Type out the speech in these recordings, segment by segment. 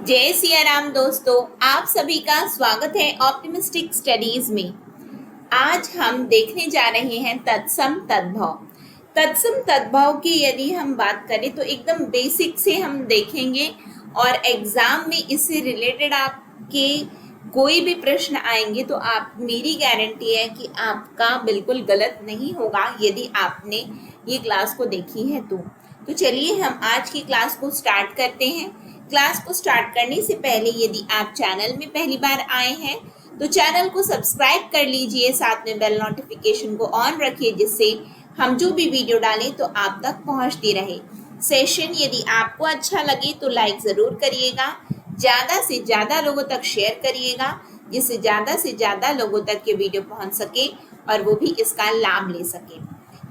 जय सिया राम दोस्तों, आप सभी का स्वागत है ऑप्टिमिस्टिक स्टडीज में। आज हम देखने जा रहे हैं तत्सम तद्भव। तत्सम तद्भव की यदि हम बात करें तो एकदम बेसिक से हम देखेंगे और एग्जाम में इससे रिलेटेड आपके कोई भी प्रश्न आएंगे तो आप मेरी गारंटी है कि आपका बिल्कुल गलत नहीं होगा यदि आपने ये क्लास को देखी है तो चलिए हम आज की क्लास को स्टार्ट करते हैं। क्लास को स्टार्ट करने से पहले यदि आप चैनल में पहली बार आए हैं तो चैनल को सब्सक्राइब कर लीजिए, साथ में बेल नोटिफिकेशन को ऑन रखिए जिससे हम जो भी वीडियो डालें तो आप तक पहुंचती रहे। सेशन यदि आपको अच्छा लगे तो लाइक ज़रूर करिएगा, ज़्यादा से ज़्यादा लोगों तक शेयर करिएगा जिससे ज़्यादा से ज़्यादा लोगों तक ये वीडियो पहुँच सके और वो भी इसका लाभ ले सके।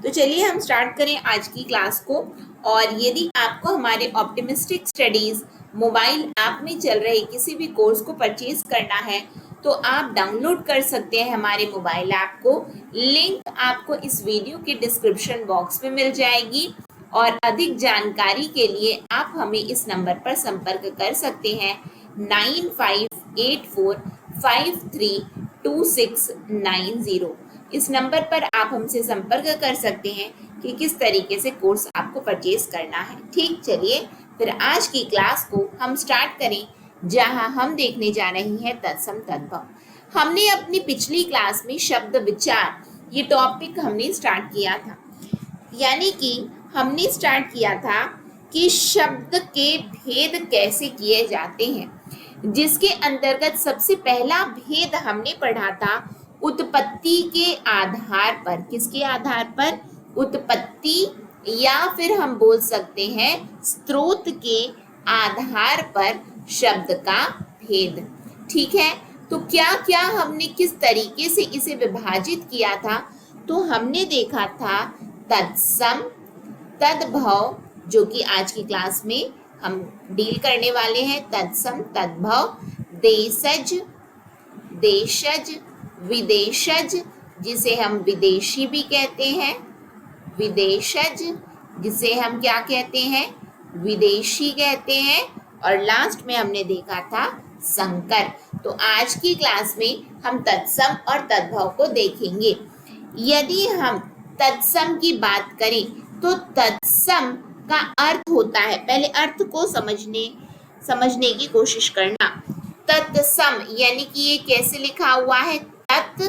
तो चलिए हम स्टार्ट करें आज की क्लास को। और यदि आपको हमारे ऑप्टिमिस्टिक स्टडीज़ मोबाइल ऐप में चल रहे किसी भी कोर्स को परचेज करना है तो आप डाउनलोड कर सकते हैं हमारे मोबाइल ऐप को। लिंक आपको इस वीडियो के डिस्क्रिप्शन बॉक्स में मिल जाएगी और अधिक जानकारी के लिए आप हमें इस नंबर पर संपर्क कर सकते हैं 9584532690। इस नंबर पर आप हमसे संपर्क कर सकते हैं कि किस तरीके से कोर्स आपको परचेज करना है। ठीक, चलिए फिर आज की क्लास को हम स्टार्ट करें जहां हम देखने जा रहे हैं तत्सम तद्भव। हमने अपनी पिछली क्लास में शब्द विचार ये टॉपिक हमने स्टार्ट किया था, यानी कि हमने स्टार्ट किया था कि शब्द के भेद कैसे किए जाते हैं, जिसके अंतर्गत सबसे पहला भेद हमने पढ़ा था उत्पत्ति के आधार पर। किसके आधार पर? उत्पत्ति या फिर हम बोल सकते हैं स्रोत के आधार पर शब्द का भेद। ठीक है, तो क्या क्या हमने किस तरीके से इसे विभाजित किया था? तो हमने देखा था तत्सम तद्भव, जो कि आज की क्लास में हम डील करने वाले हैं। तत्सम तद्भव, देशज, देशज, विदेशज जिसे हम विदेशी भी कहते हैं, विदेशज जिसे हम क्या कहते हैं? विदेशी कहते हैं। और लास्ट में हमने देखा था संकर। तो आज की क्लास में हम तत्सम और तद्भव को देखेंगे। यदि हम तत्सम की बात करें तो तत्सम का अर्थ होता है, पहले अर्थ को समझने की कोशिश करना। तत्सम यानी कि ये कैसे लिखा हुआ है? तत्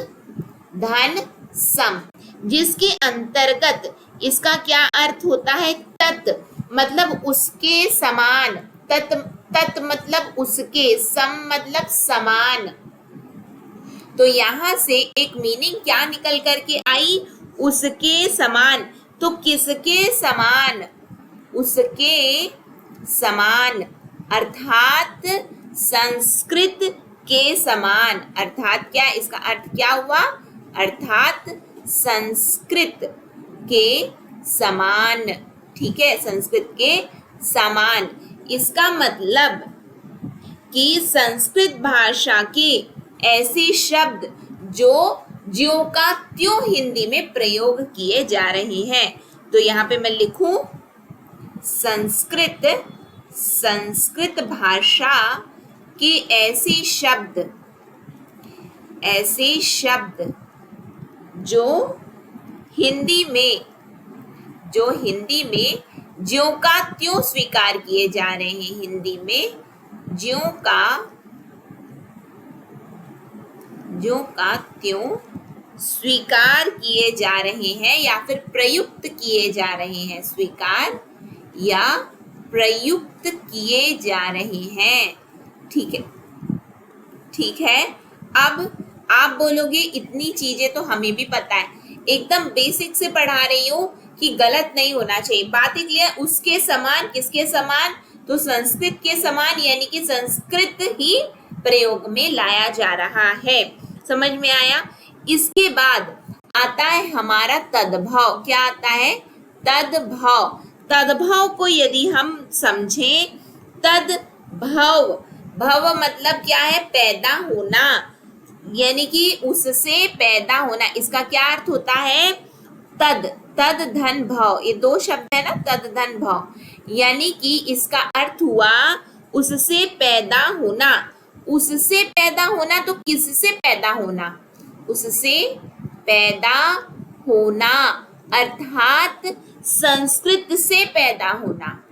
धन सम, जिसके अंतर्गत इसका क्या अर्थ होता है? तत् मतलब उसके समान, तत् मतलब उसके, सम मतलब समान। तो यहाँ से एक मीनिंग क्या निकल करके आई? उसके समान। तो किसके समान? उसके समान, अर्थात संस्कृत के समान। अर्थात क्या, इसका अर्थ क्या हुआ? अर्थात संस्कृत के समान। ठीक है, संस्कृत के समान। इसका मतलब कि संस्कृत भाषा के ऐसे शब्द जो ज्यों का त्यों हिंदी में प्रयोग किए जा रहे हैं। तो यहाँ पे मैं लिखूं संस्कृत भाषा के ऐसे शब्द जो हिंदी में ज्यों का त्यों स्वीकार किए जा रहे हैं। हिंदी में ज्यों का त्यों स्वीकार किए जा रहे हैं या फिर प्रयुक्त किए जा रहे हैं। स्वीकार या प्रयुक्त किए जा रहे हैं। ठीक है। अब आप बोलोगे इतनी चीजें तो हमें भी पता है, एकदम बेसिक से पढ़ा रही हूँ कि गलत नहीं होना चाहिए। बात क्लियर? उसके समान, किसके समान? तो संस्कृत के समान, यानी कि संस्कृत ही प्रयोग में लाया जा रहा है। समझ में आया? इसके बाद आता है हमारा तद्भव। क्या आता है? तद्भव। तद्भव को यदि हम समझें, तद्भव, भव मतलब क्या है? पैदा होना, यानी कि उससे पैदा होना। इसका क्या अर्थ होता है? तद धन भव, ये दो शब्द है ना, तद धन भव, यानी कि इसका अर्थ हुआ उससे पैदा होना, उससे पैदा होना तो किससे पैदा होना, उससे पैदा होना अर्थात संस्कृत से पैदा होना,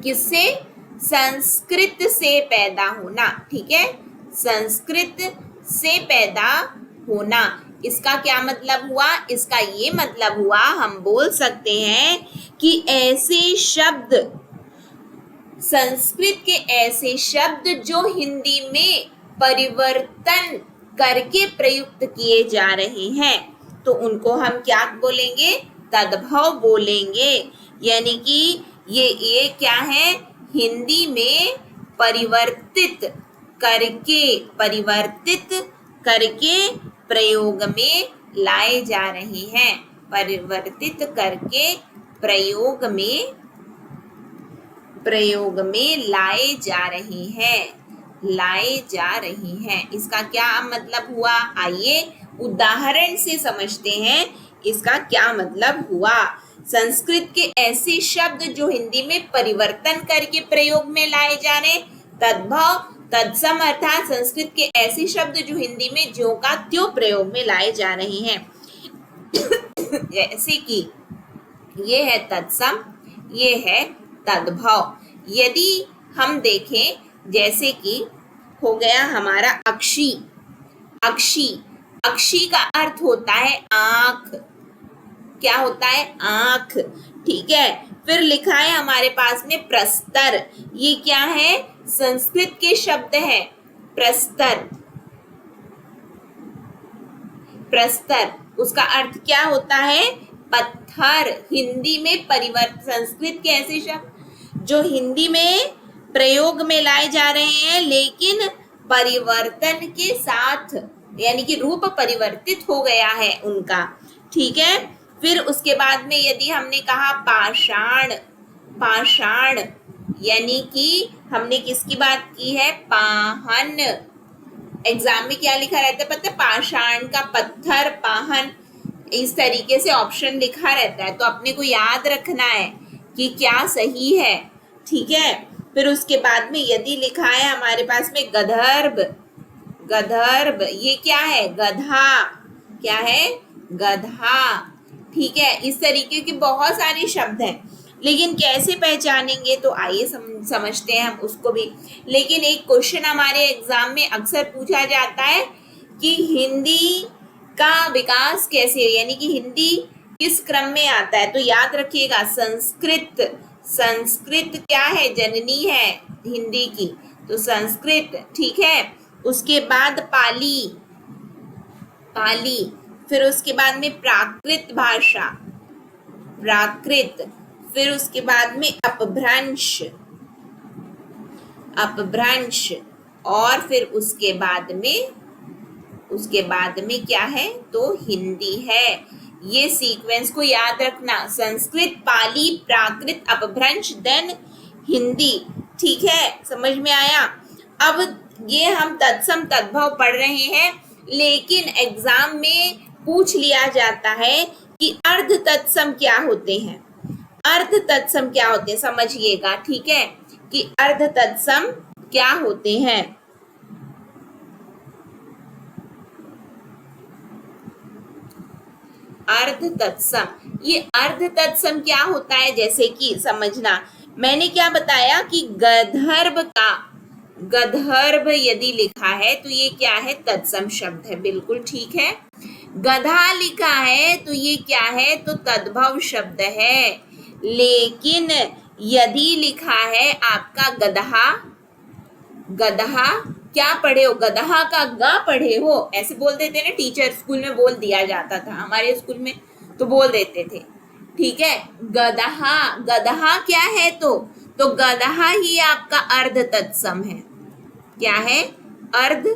किससे, संस्कृत से पैदा होना, ठीक है, संस्कृत से पैदा होना। इसका क्या मतलब हुआ, इसका ये मतलब हुआ, हम बोल सकते हैं कि ऐसे शब्द, संस्कृत के ऐसे शब्द जो हिंदी में परिवर्तन करके प्रयुक्त किए जा रहे हैं, तो उनको हम क्या बोलेंगे, तद्भव बोलेंगे। यानी कि ये क्या है, हिंदी में परिवर्तित करके प्रयोग में लाए जा रहे हैं, परिवर्तित करके प्रयोग में लाए जा रहे हैं। इसका क्या मतलब हुआ, आइए उदाहरण से समझते हैं इसका क्या मतलब हुआ। संस्कृत के ऐसे शब्द जो हिंदी में परिवर्तन करके प्रयोग में लाए जा रहे, तद्भव तत्सम अर्थात संस्कृत के ऐसे शब्द जो हिंदी में ज्यों का त्यों प्रयोग में लाए जा रहे हैं। जैसे कि ये है तत्सम, ये है तद्भव। यदि हम देखें जैसे कि हो गया हमारा अक्षी, अक्षी का अर्थ होता है आंख, क्या होता है, आंख, ठीक है। फिर लिखा है हमारे पास में प्रस्तर, ये क्या है, संस्कृत के शब्द है प्रस्तर, उसका अर्थ क्या होता है, पत्थर। हिंदी में परिवर्तन, संस्कृत के ऐसे शब्द जो हिंदी में प्रयोग में लाए जा रहे हैं लेकिन परिवर्तन के साथ, यानी कि रूप परिवर्तित हो गया है उनका, ठीक है। फिर उसके बाद में यदि हमने कहा पाषाण, यानी कि हमने किसकी बात की है, पाहन। एग्जाम में क्या लिखा रहता है पता है, पाषाण का पत्थर, पाहन, इस तरीके से ऑप्शन लिखा रहता है, तो अपने को याद रखना है कि क्या सही है, ठीक है। फिर उसके बाद में यदि लिखा है हमारे पास में गधर्भ, ये क्या है, गधा, क्या है, गधा, ठीक है। इस तरीके के बहुत सारे शब्द हैं, लेकिन कैसे पहचानेंगे, तो आइए समझते हैं हम उसको भी। लेकिन एक क्वेश्चन हमारे एग्जाम में अक्सर पूछा जाता है कि हिंदी का विकास कैसे, यानी कि हिंदी किस क्रम में आता है, तो याद रखिएगा संस्कृत क्या है, जननी है हिंदी की, तो संस्कृत, ठीक है। उसके बाद पाली, फिर उसके बाद में प्राकृत भाषा, फिर उसके बाद में अपभ्रंश, और फिर उसके बाद में क्या है, तो हिंदी है। ये सीक्वेंस को याद रखना, संस्कृत, पाली, प्राकृत, अपभ्रंश, देन हिंदी, ठीक है, समझ में आया। अब ये हम तत्सम तद्भव पढ़ रहे हैं, लेकिन एग्जाम में पूछ लिया जाता है कि अर्ध तत्सम क्या होते हैं, समझिएगा, ठीक है, कि अर्ध तत्सम क्या होते हैं। अर्ध तत्सम क्या होता है, जैसे कि समझना, मैंने क्या बताया कि गधर्भ यदि लिखा है तो ये क्या है, तत्सम शब्द है, बिल्कुल ठीक है। गधा लिखा है तो ये क्या है, तो तद्भव शब्द है। लेकिन यदि लिखा है आपका गधा क्या पढ़े हो, गधा का ग पढ़े हो, ऐसे बोल देते ना, टीचर स्कूल में बोल दिया जाता था, हमारे स्कूल में तो बोल देते थे, ठीक है। गधा क्या है, तो गधा ही आपका अर्ध तत्सम है, क्या है, अर्ध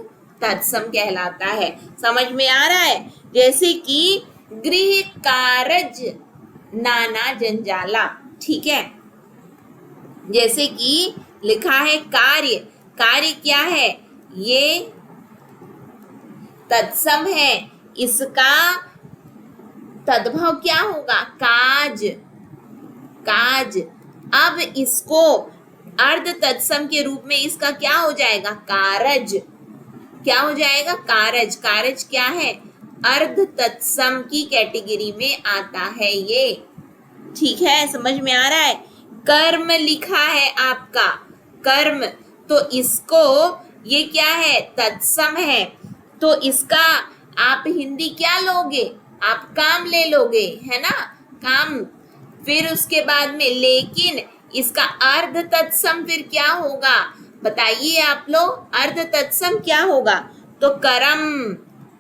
तत्सम कहलाता है। समझ में आ रहा है। जैसे कि गृह कारज नाना जंजाला, ठीक है। जैसे कि लिखा है कार्य क्या है, ये तत्सम है, इसका तद्भव क्या होगा, काज। अब इसको अर्ध तत्सम के रूप में इसका क्या हो जाएगा? कारज। क्या हो जाएगा? कारज। कारज क्या है? अर्ध तत्सम की कैटेगरी में आता है ये। ठीक है, समझ में आ रहा है? कर्म लिखा है आपका, कर्म, तो इसको ये क्या है? तत्सम है, तो इसका आप हिंदी क्या लोगे? आप काम ले लोगे, है ना? काम। फिर उसके बाद में लेकिन इसका अर्ध तत्सम फिर क्या होगा? बताइए आप लोग, अर्ध तत्सम क्या होगा? तो करम,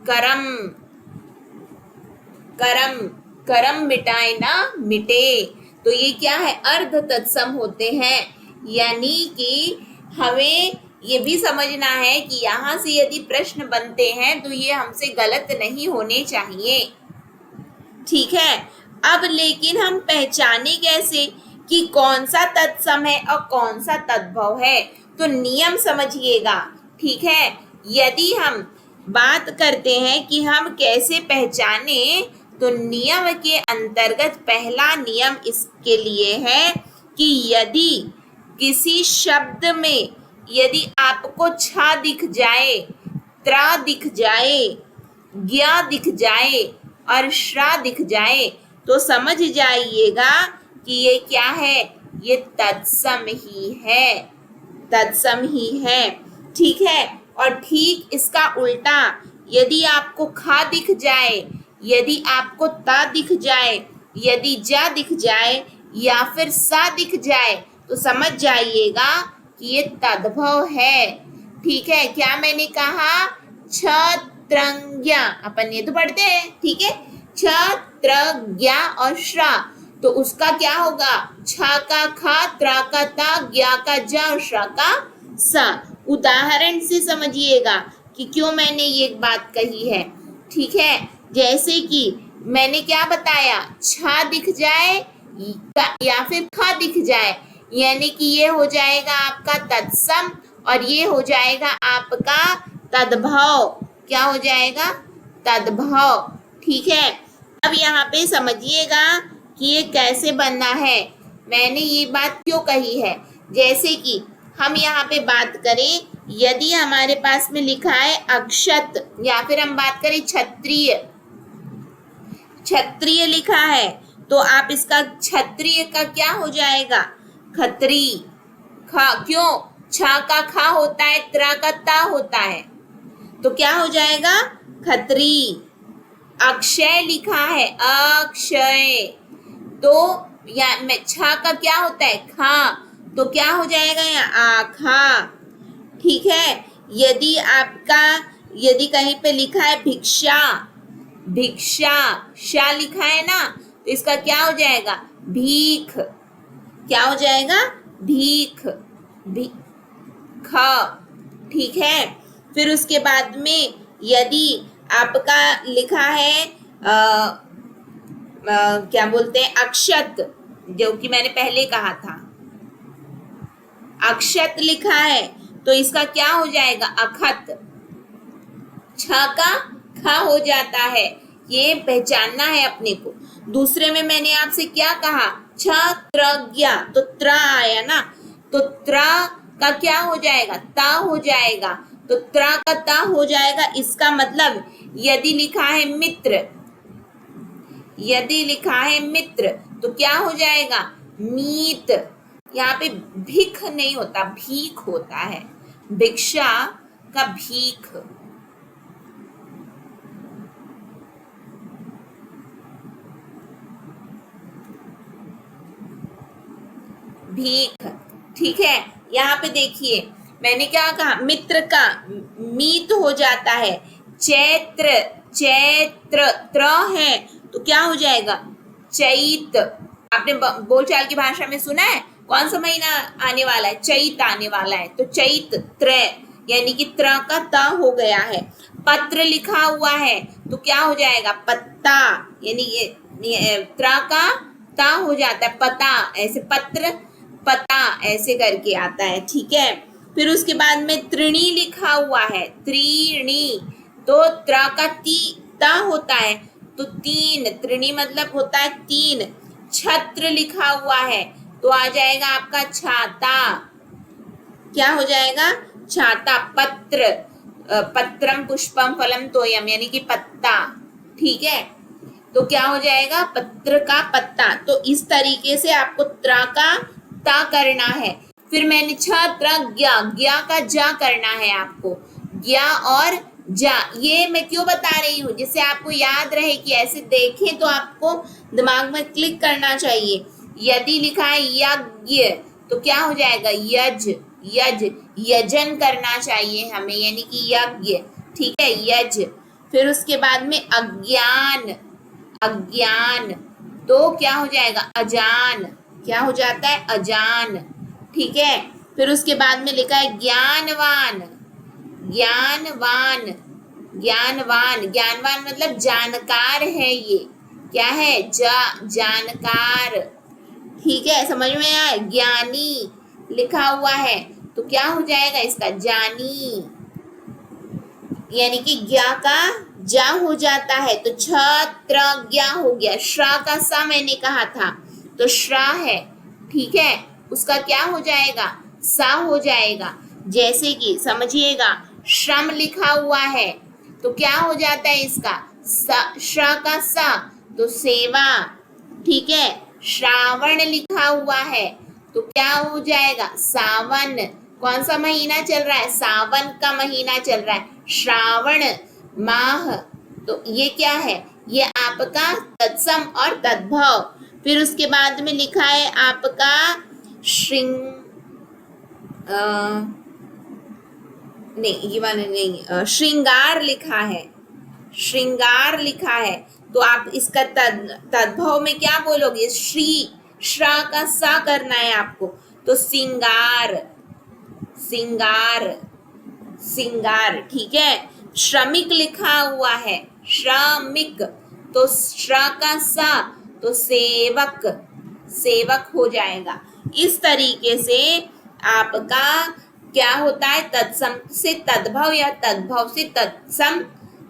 करम, करम, करम मिटाए ना मिटे, तो ये क्या है? अर्ध तत्सम होते हैं। यानी कि हमें ये भी समझना है कि यहाँ से यदि प्रश्न बनते हैं तो ये हमसे गलत नहीं होने चाहिए। ठीक है, अब लेकिन हम पहचाने कैसे कि कौन सा तत्सम है और कौन सा तद्भव है? तो नियम समझिएगा। ठीक है, यदि हम बात करते हैं कि हम कैसे पहचाने, तो नियम के अंतर्गत पहला नियम इसके लिए है कि यदि किसी शब्द में यदि आपको छ दिख जाए, त्रा दिख जाए, ज्ञा दिख जाए और श्रा दिख जाए, तो समझ जाइएगा कि ये क्या है? ये तत्सम ही है, तत्सम ही है। ठीक है, और ठीक इसका उल्टा, यदि आपको खा दिख जाए, यदि आपको ता दिख जाए, यदि जा दिख जाए या फिर सा दिख जाए, तो समझ जाइएगा कि ये तद्भव है। ठीक है, क्या मैंने कहा? छत्रज्ञा, अपन ये तो पढ़ते हैं। ठीक है, छत्रज्ञा और श्रा, तो उसका क्या होगा? छ का खा, त्रा का ता, ज्ञा का जा और श्रा का सा। उदाहरण से समझिएगा कि क्यों मैंने ये बात कही है। ठीक है, जैसे कि मैंने क्या बताया? छ दिख जाए या फिर ख दिख जाए, यानी कि ये हो जाएगा आपका तत्सम और ये हो जाएगा आपका तद्भव। क्या हो जाएगा? तद्भव। ठीक है, अब यहाँ पे समझिएगा कि ये कैसे बनना है, मैंने ये बात क्यों कही है। जैसे कि हम यहाँ पे बात करें, यदि हमारे पास में लिखा है अक्षत, या फिर हम बात करें क्षत्रिय, क्षत्रिय लिखा है, तो आप इसका क्षत्रिय का क्या हो जाएगा? खत्री। खा, क्यों? छा का खा होता है, त्रा का ता होता है, तो क्या हो जाएगा? खत्री। अक्षय लिखा है, अक्षय, तो या में छा का क्या होता है? खा, तो क्या हो जाएगा? यहाँ आखा। ठीक है, यदि आपका यदि कहीं पे लिखा है भिक्षा, भिक्षा, शा लिखा है ना, तो इसका क्या हो जाएगा? भीख। क्या हो जाएगा? भीख, भीख। ठीक है, फिर उसके बाद में यदि आपका लिखा है क्या बोलते हैं? अक्षत, जो कि मैंने पहले कहा था, अक्षत लिखा है, तो इसका क्या हो जाएगा? अखत। छ का ख हो जाता है, ये पहचानना है अपने को। दूसरे में मैंने आपसे क्या कहा? छत्रज्ञा, तो त्रा आया ना, तो त्रा का क्या हो जाएगा? ता हो जाएगा, तो त्रा का ता हो जाएगा। इसका मतलब यदि लिखा है मित्र, यदि लिखा है मित्र, तो क्या हो जाएगा? मीत। यहाँ पे भिख नहीं होता, भीख होता है, भिक्षा का भीख। भीख। ठीक है, यहाँ पे देखिए मैंने क्या कहा? मित्र का मीत हो जाता है। चैत्र, चैत्र, त्र है, तो क्या हो जाएगा? चैत। आपने बोलचाल की भाषा में सुना है कौन सा महीना आने वाला है? चैत आने वाला है, तो चैत त्र, यानी कि त्र का ता हो गया है। पत्र लिखा हुआ है, तो क्या हो जाएगा? पत्ता, यानी ये त्र का ता हो जाता है, पता, ऐसे पत्र पता ऐसे करके आता है। ठीक है, फिर उसके बाद में त्रिणी लिखा हुआ है, त्रिणी, तो त्र का ती ता होता है, तो तीन, त्रिणी मतलब होता है तीन। छत्र लिखा हुआ है, तो आ जाएगा आपका छाता, क्या हो जाएगा? छाता। पत्र, पत्रम पुष्पम फलम तोयम, यानी कि पत्ता। ठीक है, तो क्या हो जाएगा? पत्र का पत्ता। तो इस तरीके से आपको त्रा का ता करना है। फिर मैंने छात्र ज्ञा, ज्ञा का जा करना है आपको। ज्ञा और जा, ये मैं क्यों बता रही हूँ? जिससे आपको याद रहे कि ऐसे देखें तो आपको दिमाग में क्लिक करना चाहिए। यदि लिखा है यज्ञ तो क्या हो जाएगा? यज, यज, यजन करना चाहिए हमें, यानी कि यज्ञ। ठीक है, यज। फिर उसके बाद में अज्ञान, अज्ञान तो क्या हो जाएगा? अजान। क्या हो जाता है? अजान। ठीक है, फिर उसके बाद में लिखा है ज्ञानवान, ज्ञानवान, ज्ञानवान, ज्ञानवान मतलब जानकार है ये। क्या है? जानकार। ठीक है, समझ में आया? ज्ञानी लिखा हुआ है तो क्या हो जाएगा इसका? जानी, यानी कि ज्ञा का जा हो जाता है तो छत्र ज्ञा हो गया। श्रा का सा मैंने कहा था तो श्रा है। ठीक है, उसका क्या हो जाएगा? सा हो जाएगा। जैसे कि समझिएगा, श्रम लिखा हुआ है तो क्या हो जाता है इसका? श्रा का सा तो सेवा। ठीक है, श्रावण लिखा हुआ है तो क्या हो जाएगा? सावन। कौन सा महीना चल रहा है? सावन का महीना चल रहा है, श्रावण माह। तो ये क्या है? ये आपका तत्सम और तद्भव। फिर उसके बाद में लिखा है आपका श्रृंग, नहीं ये वाला नहीं, श्रृंगार लिखा है, श्रृंगार लिखा है तो आप इसका तद्भव में क्या बोलोगे? श्री, श्रा का सा करना है आपको तो सिंगार, सिंगार, सिंगार। ठीक है, श्रमिक लिखा हुआ है, श्रमिक तो श्रा का सा तो सेवक, सेवक हो जाएगा। इस तरीके से आपका क्या होता है? तत्सम से तद्भव या तद्भव से तत्सम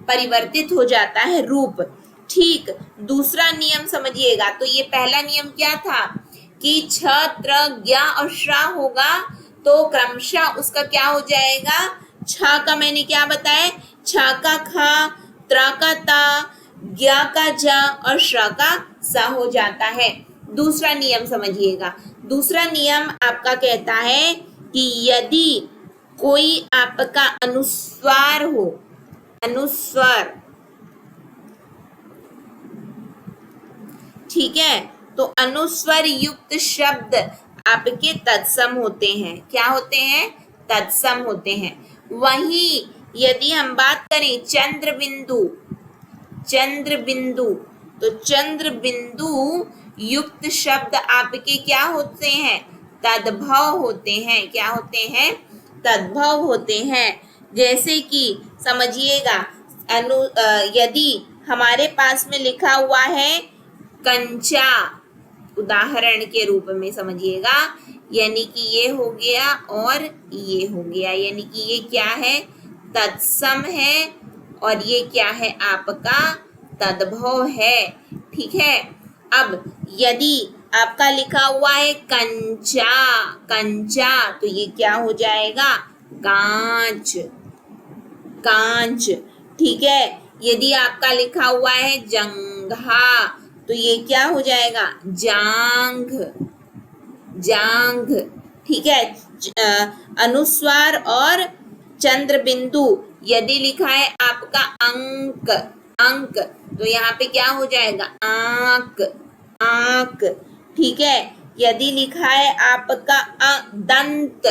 परिवर्तित हो जाता है रूप। ठीक, दूसरा नियम समझिएगा। तो ये पहला नियम क्या था कि छ, त्र, ज्ञा और श्रा होगा तो क्रमशः उसका क्या हो जाएगा? छ का मैंने क्या बताया? छ का खा, त्र का ता, ज्ञा का जा और श्रा का सा हो जाता है। दूसरा नियम समझिएगा। दूसरा नियम आपका कहता है कि यदि कोई आपका अनुस्वार हो, अनुस्वार, ठीक है, तो अनुस्वर युक्त शब्द आपके तत्सम होते हैं। क्या होते हैं? तत्सम होते हैं। वहीं यदि हम बात करें चंद्र बिंदु, चंद्र बिंदु, तो चंद्र बिंदु युक्त शब्द आपके क्या होते हैं? तद्भव होते हैं। क्या होते हैं? तद्भव होते हैं। जैसे कि समझिएगा, यदि हमारे पास में लिखा हुआ है कंचा, उदाहरण के रूप में समझिएगा, यानी कि ये हो गया और ये हो गया, यानी कि ये क्या है? तत्सम है और ये क्या है? आपका तद्भव है। ठीक है, अब यदि आपका लिखा हुआ है कंचा, कंचा तो ये क्या हो जाएगा? कांच, कांच। ठीक है, यदि आपका लिखा हुआ है जंघा तो ये क्या हो जाएगा? जांघ, जांघ। ठीक है, अनुस्वार और चंद्र बिंदु यदि लिखा है आपका अंक, अंक तो यहाँ पे क्या हो जाएगा? आंक, आंक। ठीक है, यदि लिखा है आपका दंत,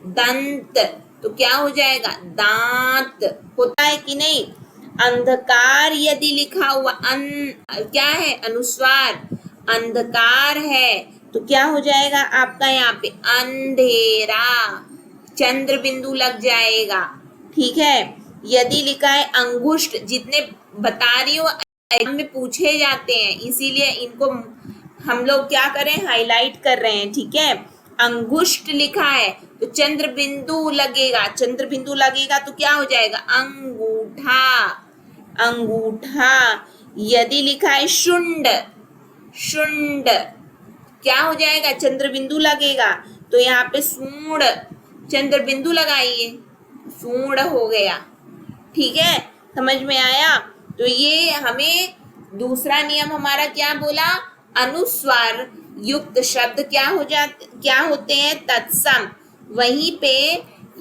दंत तो क्या हो जाएगा? दांत। होता है कि नहीं? अंधकार यदि लिखा हुआ क्या है? अनुस्वार, अंधकार है तो क्या हो जाएगा आपका? यहाँ पे अंधेरा, चंद्र बिंदु लग जाएगा। ठीक है, यदि लिखा है अंगुष्ठ, जितने बता रही हूँ एग्जाम में पूछे जाते हैं इसीलिए इनको हम लोग क्या करें? हाईलाइट कर रहे हैं। ठीक है, अंगुष्ठ लिखा है तो चंद्र बिंदु लगेगा, चंद्र बिंदु लगेगा तो क्या हो जाएगा? अंगूठा, अंगूठा। यदि लिखा है शुंड, शुंड क्या हो जाएगा? चंद्र बिंदु लगेगा तो यहाँ पे सूंड, चंद्र बिंदु लगाइए, सूर्ण हो गया। ठीक है, समझ में आया। तो ये हमें दूसरा नियम हमारा क्या बोला, अनुस्वार युक्त शब्द क्या होते हैं, तत्सम। वहीं पे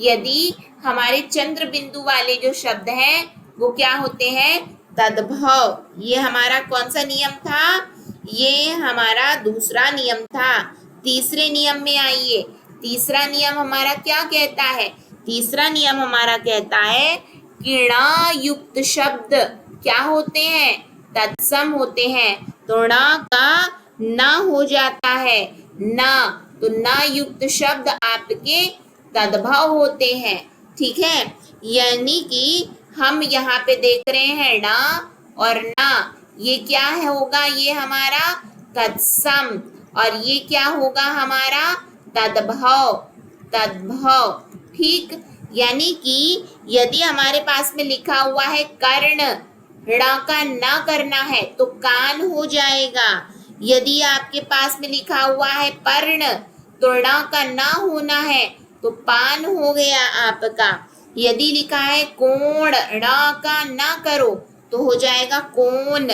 यदि हमारे चंद्र बिंदु वाले जो शब्द हैं वो क्या होते हैं, तद्भव। ये हमारा कौन सा नियम था, ये हमारा दूसरा नियम था। तीसरे नियम में आइए। तीसरा नियम हमारा क्या कहता है, तीसरा नियम हमारा कहता है किणा युक्त शब्द क्या होते हैं, तत्सम होते हैं। तो ण का न हो जाता है, न, तो न युक्त शब्द आपके तद्भव होते हैं। ठीक है, यानी कि हम यहाँ पे देख रहे हैं न और न, ये क्या होगा, ये हमारा तत्सम, और ये क्या होगा हमारा तद्भव, तद्भव। ठीक, यानी कि यदि हमारे पास में लिखा हुआ है कर्ण, ण का न करना है तो कान हो जाएगा। यदि आपके पास में लिखा हुआ है पर्ण, तो ण का न होना है तो पान हो गया आपका। यदि लिखा है कोण, ण का न करो तो हो जाएगा कोन,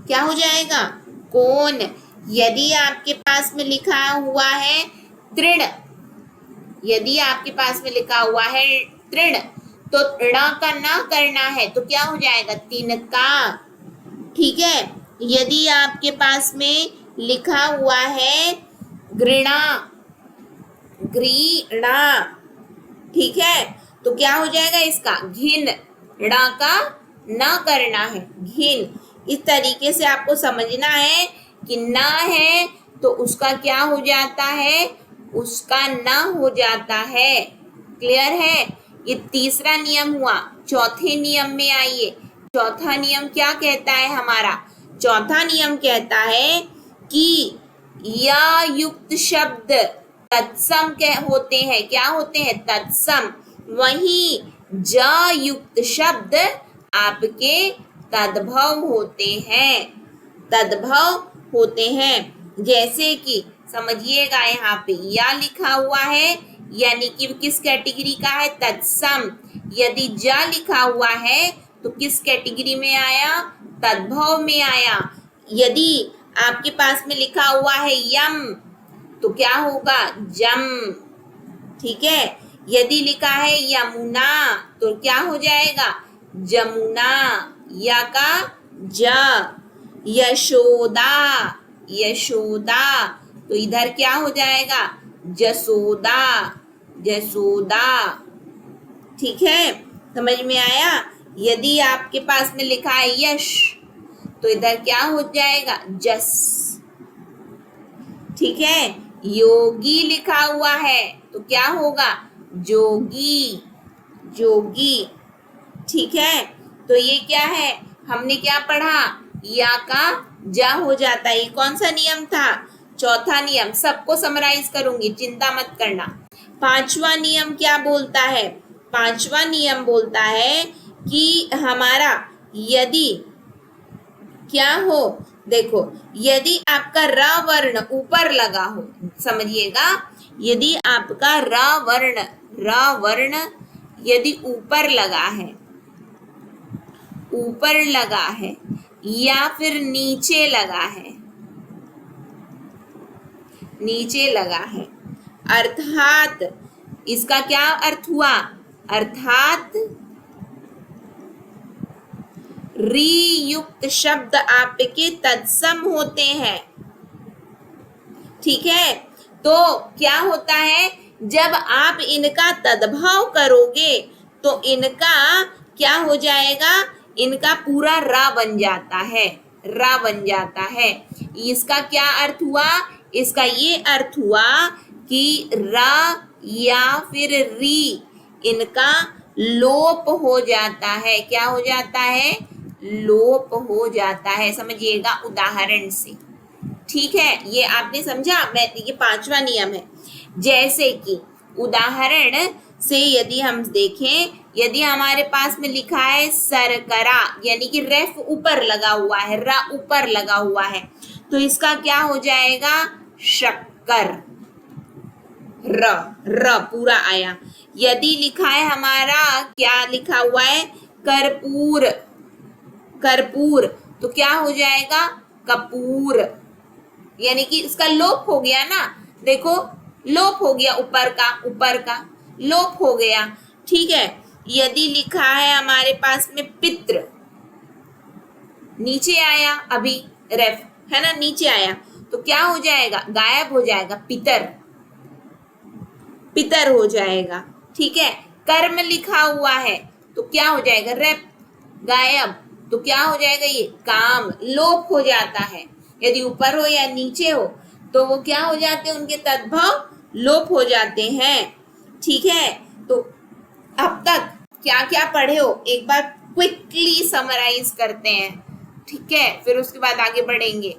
क्या हो जाएगा, कोन। यदि आपके पास में लिखा हुआ है तृण, यदि आपके पास में लिखा हुआ है तृण, तो ण का न करना है तो क्या हो जाएगा, तिनका। ठीक है, यदि आपके पास में लिखा हुआ है घृणा, घृणा, ठीक है, तो क्या हो जाएगा इसका, घिन, ण का न करना है, घिन। इस तरीके से आपको समझना है कि न है तो उसका क्या हो जाता है, उसका न हो जाता है। क्लियर है, ये तीसरा नियम हुआ। चौथे नियम में आइए। चौथा नियम क्या कहता है हमारा, चौथा नियम कहता है कि या युक्त शब्द तत्सम होते हैं, क्या होते हैं, तत्सम। वहीं ज युक्त शब्द आपके तद्भव होते हैं, तद्भव होते हैं। जैसे कि समझिएगा, यहाँ पे या लिखा हुआ है यानी कि किस कैटेगरी का है, तत्सम। यदि ज लिखा हुआ है तो किस कैटेगरी में आया, तद्भव में आया। यदि आपके पास में लिखा हुआ है यम तो क्या होगा, जम। ठीक है, यदि लिखा है यमुना तो क्या हो जाएगा, जमुना, या का ज। यशोदा, यशोदा, तो इधर क्या हो जाएगा, जसोदा, जसोदा। ठीक है, समझ में आया। यदि आपके पास में लिखा है यश तो इधर क्या हो जाएगा, जस। ठीक है, योगी लिखा हुआ है तो क्या होगा, जोगी, जोगी। ठीक है, तो ये क्या है, हमने क्या पढ़ा, या का जा हो जाता है। ये कौन सा नियम था, चौथा नियम। सबको समराइज करूंगी, चिंता मत करना। पांचवा नियम क्या बोलता है, पांचवा नियम बोलता है कि हमारा यदि क्या हो, देखो, यदि आपका र वर्ण ऊपर लगा हो, समझिएगा, यदि आपका र वर्ण यदि ऊपर लगा है, ऊपर लगा है या फिर नीचे लगा है, नीचे लगा है, अर्थात इसका क्या अर्थ हुआ, अर्थात री युक्त शब्द आपके तत्सम होते हैं। ठीक है, तो क्या होता है, जब आप इनका तद्भव करोगे तो इनका क्या हो जाएगा, इनका पूरा रा बन जाता है, रा बन जाता है। इसका क्या अर्थ हुआ, इसका ये अर्थ हुआ कि रा या फिर री इनका लोप हो जाता है, क्या हो जाता है, लोप हो जाता है। समझिएगा उदाहरण से। ठीक है, ये आपने समझा, मैं ये पांचवा नियम है। जैसे कि उदाहरण से यदि हम देखें, यदि हमारे पास में लिखा है सरकरा, यानी कि रेफ ऊपर लगा हुआ है, रा ऊपर लगा हुआ है, तो इसका क्या हो जाएगा, शक्कर। र, र पूरा आया। यदि लिखा है हमारा, क्या लिखा हुआ है, कर्पूर, कर्पूर, तो क्या हो जाएगा, कपूर, यानी कि इसका लोप हो गया ना, देखो लोप हो गया, ऊपर का लोप हो गया। ठीक है, यदि लिखा है हमारे पास में पित्र, नीचे आया अभी, रेफ है ना, नीचे आया, तो क्या हो जाएगा, गायब हो जाएगा, पितर, पितर हो जाएगा। ठीक है, कर्म लिखा हुआ है तो क्या हो जाएगा, रेप, गायब, तो क्या हो जाएगा, ये काम, लोप हो जाता है। यदि ऊपर हो या नीचे हो तो वो क्या हो जाते हैं, उनके तद्भव लोप हो जाते हैं। ठीक है, तो अब तक क्या क्या पढ़े हो, एक बार क्विकली समराइज करते हैं। ठीक है, फिर उसके बाद आगे बढ़ेंगे।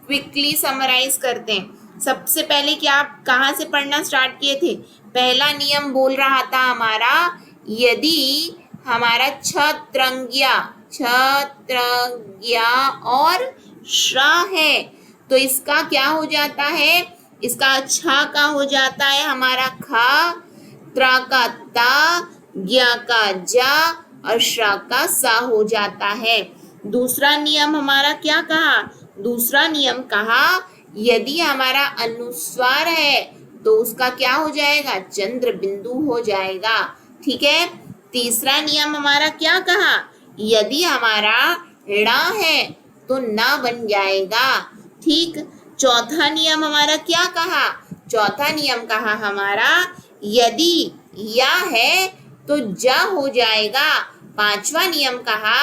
क्विकली समराइज करते हैं। सबसे पहले क्या, आप कहाँ से पढ़ना स्टार्ट किए थे, पहला नियम बोल रहा था हमारा, यदि हमारा छत्रंगिया, छत्रंगिया और श्रा है तो इसका क्या हो जाता है, इसका छा का हो जाता है हमारा खा, त्रा का ता, ज्ञा का जा और श्रा का सा हो जाता है। दूसरा नियम हमारा क्या कहा, दूसरा नियम कहा, यदि हमारा अनुस्वार है तो उसका क्या हो जाएगा, चंद्र बिंदु हो जाएगा। ठीक है, तीसरा नियम हमारा क्या कहा, यदि हमारा ड़ा है तो ना बन जाएगा। ठीक, चौथा नियम हमारा क्या कहा, चौथा नियम कहा हमारा, यदि या है तो जा हो जाएगा। पांचवा नियम कहा,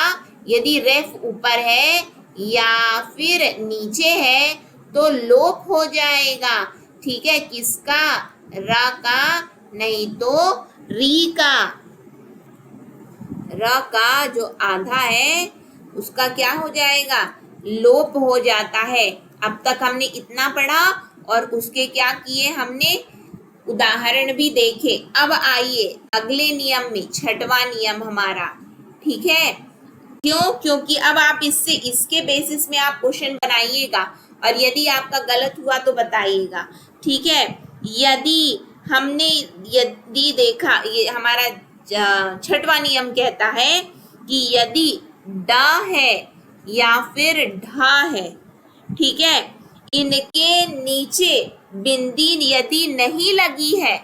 यदि रेफ ऊपर है या फिर नीचे है तो लोप हो जाएगा। ठीक है, किसका, रा का, नहीं तो री का, र का जो आधा है उसका क्या हो जाएगा, लोप हो जाता है। अब तक हमने इतना पढ़ा और उसके क्या किए हमने, उदाहरण भी देखे। अब आइए अगले नियम में, छठवां नियम हमारा। ठीक है, क्यों, क्योंकि अब आप इससे, इसके बेसिस में आप क्वेश्चन बनाइएगा और यदि आपका गलत हुआ तो बताइएगा। ठीक है, यदि हमने, यदि देखा, ये हमारा छठवां नियम कहता है कि यदि डा है या फिर ढा है, ठीक है, इनके नीचे बिंदी यदि नहीं लगी है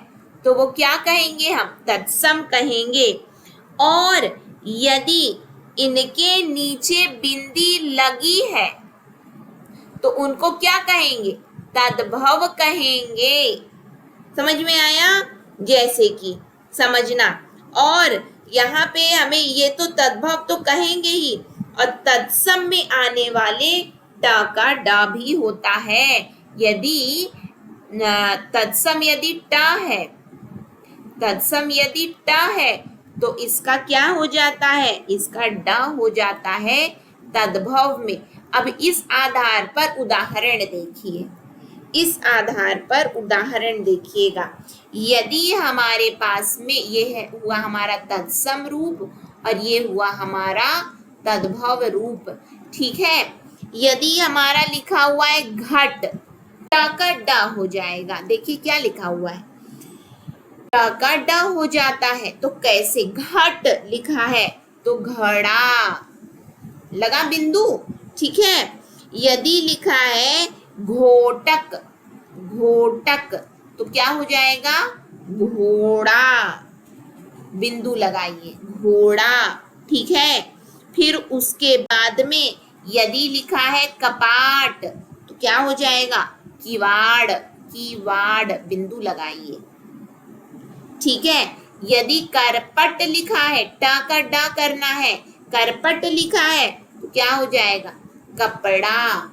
तो वो क्या कहेंगे, हम तत्सम कहेंगे। और यदि इनके नीचे बिंदी लगी है तो उनको क्या कहेंगे, तद्भव कहेंगे। समझ में आया, जैसे कि समझना, और यहाँ पे हमें ये तो तद्भव तो कहेंगे ही, और तत्सम में आने वाले टा का डा भी होता है। यदि तत्सम यदि टा है, तत्सम यदि टा है तो इसका क्या हो जाता है, इसका डा हो जाता है तद्भव में। अब इस आधार पर उदाहरण देखिए, इस आधार पर उदाहरण देखिएगा। यदि हमारे पास में ये है, हुआ हमारा तत्सम रूप और ये हुआ हमारा तद्भव रूप। ठीक है, यदि हमारा लिखा हुआ है घट, टा का डा हो जाएगा। देखिए क्या लिखा हुआ है, टा का डा हो जाता है, तो कैसे, घट लिखा है तो घड़ा, लगा बिंदु। ठीक है, यदि लिखा है घोटक, घोटक, तो क्या हो जाएगा, घोड़ा, बिंदु लगाइए, घोड़ा। ठीक है, फिर उसके बाद में यदि लिखा है कपाट तो क्या हो जाएगा, किवाड़, किवाड़, बिंदु लगाइए। ठीक है, यदि करपट लिखा है, टा का डा करना है, करपट लिखा है तो क्या हो जाएगा, कपड़ा।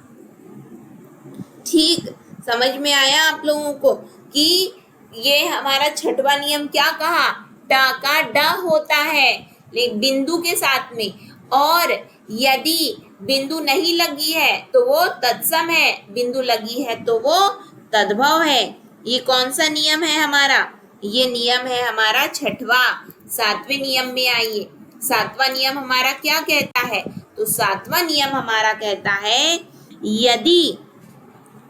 ठीक, समझ में आया आप लोगों को कि ये हमारा छठवां नियम क्या कहा, टा का डा होता है लेकिन बिंदु के साथ में, और यदि बिंदु नहीं लगी है तो वो तत्सम है, बिंदु लगी है तो वो तद्भव है। ये कौन सा नियम है हमारा, ये नियम है हमारा छठवां। सातवें नियम में आइए, सातवां नियम हमारा क्या कहता है, तो सातवां नियम हमारा कहता है, यदि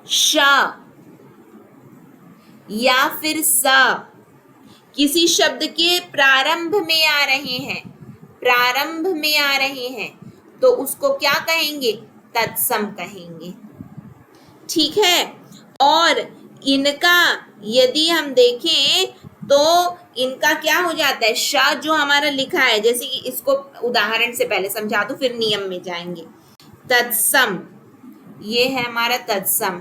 श या फिर स किसी शब्द के प्रारंभ में आ रहे हैं, प्रारंभ में आ रहे हैं, तो उसको क्या कहेंगे? तत्सम कहेंगे। ठीक है। और इनका यदि हम देखें तो इनका क्या हो जाता है? श जो हमारा लिखा है, जैसे कि इसको उदाहरण से पहले समझा दो फिर नियम में जाएंगे। तत्सम, ये है हमारा तत्सम,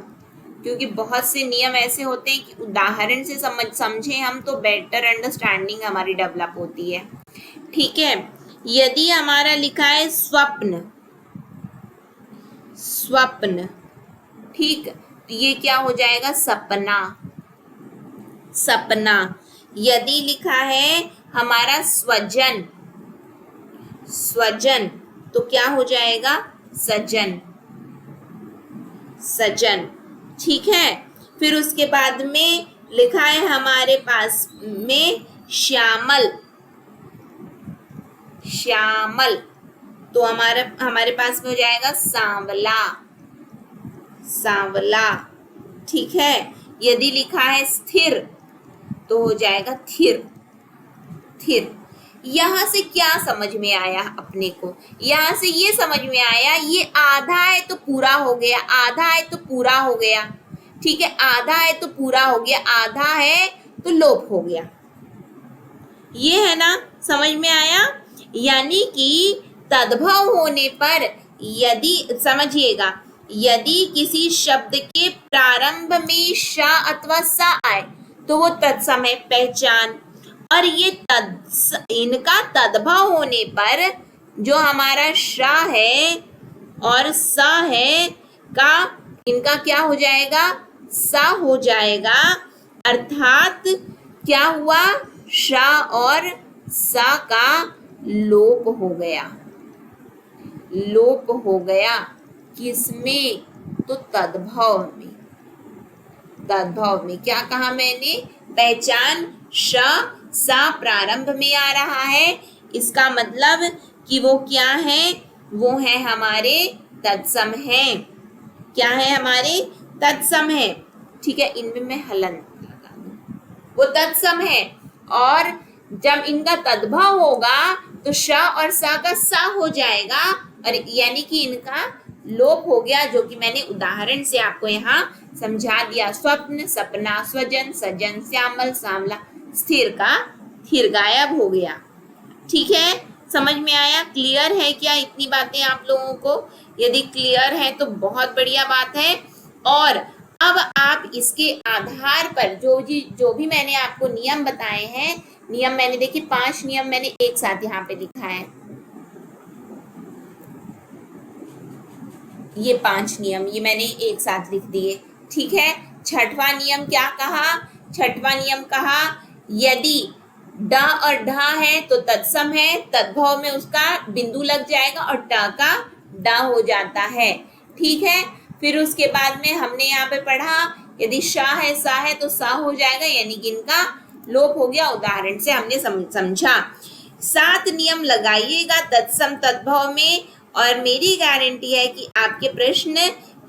क्योंकि बहुत से नियम ऐसे होते हैं कि उदाहरण से समझे हम तो बेटर अंडरस्टैंडिंग हमारी डेवलप होती है। ठीक है। यदि हमारा लिखा है स्वप्न, स्वप्न, ठीक, तो ये क्या हो जाएगा? सपना, सपना। यदि लिखा है हमारा स्वजन, स्वजन, तो क्या हो जाएगा? सजन, सजन। ठीक है। फिर उसके बाद में लिखा है हमारे पास में श्यामल, श्यामल, तो हमारे पास में हो जाएगा सांवला, सांवला। ठीक है। यदि लिखा है स्थिर तो हो जाएगा थिर, थिर। यहां से क्या समझ में आया अपने को? यहां से ये समझ में आया, ये आधा है तो पूरा हो गया, आधा है तो पूरा हो गया। ठीक है, आधा है तो पूरा हो गया, आधा है तो लोप हो गया। ये है ना, समझ में आया? यानी कि तद्भव होने पर यदि, समझिएगा, यदि किसी शब्द के प्रारंभ में श अथवा स आए तो वो तत्सम है, पहचान। और ये इनका तद्भव होने पर जो हमारा श है और स है का, इनका क्या हो जाएगा? स हो जाएगा। अर्थात क्या हुआ? श और स का लोप हो गया, लोप हो गया। किसमें? तो तद्भव में, तद्भव में। क्या कहा मैंने? पहचान श स प्रारंभ में आ रहा है, इसका मतलब कि वो क्या है? वो है हमारे तत्सम है। क्या है? हमारे तत्सम है। ठीक है, इनमें मैं हलन लगा दूं, वो तत्सम है। और जब इनका तद्भव होगा तो श और स का स हो जाएगा, और यानी कि इनका लोप हो गया, जो कि मैंने उदाहरण से आपको यहाँ समझा दिया। स्वप्न, सपना, स्वजन, सजन, श्यामल, सांवला, स्थिर का थिर गायब हो गया। ठीक है, समझ में आया? क्लियर है क्या इतनी बातें आप लोगों को? यदि क्लियर है तो बहुत बढ़िया बात है। और अब आप इसके आधार पर जो भी मैंने आपको नियम बताए हैं, नियम मैंने देखिए 5 नियम मैंने एक साथ यहाँ पे लिखा है, ये 5 नियम ये मैंने एक साथ लिख दिए। ठीक है। छठवां नियम क्या कहा? छठवां नियम कहा यदि ड और ढ है तो तत्सम है, तद्भव में उसका बिंदु लग जाएगा और ट का ड हो जाता है। ठीक है। फिर उसके बाद में हमने यहाँ पे पढ़ा यदि श है सा है तो सा हो जाएगा, यानी कि इनका लोप हो गया। उदाहरण से हमने समझा। 7 नियम लगाइएगा तत्सम तद्भव में, और मेरी गारंटी है कि आपके प्रश्न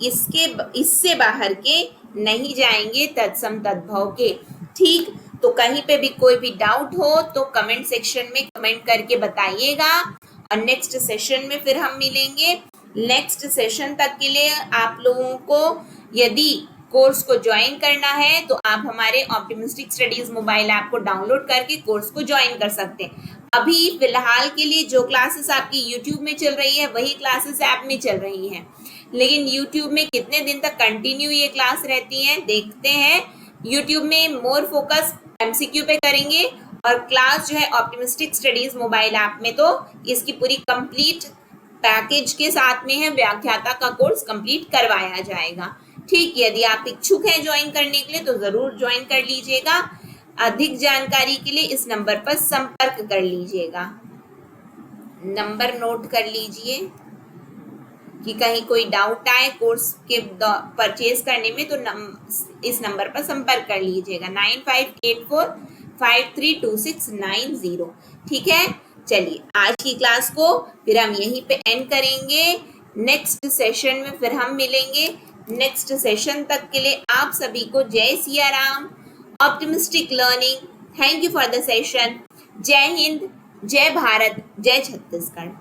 इससे बाहर के नहीं जाएंगे तत्सम तद्भव के। ठीक, तो कहीं पे भी कोई भी डाउट हो तो कमेंट सेक्शन में कमेंट करके बताइएगा, और नेक्स्ट सेशन में फिर हम मिलेंगे। नेक्स्ट सेशन तक के लिए आप लोगों को यदि कोर्स को ज्वाइन करना है तो आप हमारे ऑप्टिमिस्टिक स्टडीज मोबाइल ऐप को डाउनलोड करके कोर्स को ज्वाइन कर सकते हैं। अभी फिलहाल के लिए जो क्लासेस आपकी यूट्यूब में चल रही है वही क्लासेस ऐप में चल रही हैं, लेकिन यूट्यूब में कितने दिन तक कंटिन्यू ये क्लास रहती हैं देखते हैं। यूट्यूब में मोर फोकस एमसीक्यू पे करेंगे, और क्लास जो है ऑप्टिमिस्टिक स्टडीज मोबाइल ऐप में तो इसकी पूरी कंप्लीट पैकेज के साथ में है, व्याख्याता का कोर्स कंप्लीट करवाया जाएगा। ठीक, यदि आप इच्छुक हैं ज्वाइन करने के लिए तो जरूर ज्वाइन कर लीजिएगा। अधिक जानकारी के लिए इस नंबर पर संपर्क कर लीजिएगा। नंबर नोट कर लीजिए कि कहीं कोई डाउट आए कोर्स के परचेज करने में तो इस नंबर पर संपर्क कर लीजिएगा 9584532690। ठीक है, चलिए आज की क्लास को फिर हम यहीं पे एंड करेंगे। नेक्स्ट सेशन में फिर हम मिलेंगे। नेक्स्ट सेशन तक के लिए आप सभी को जय Siya Ram optimistic learning. Thank you for the session. जय हिंद, जय भारत, जय छत्तीसगढ़।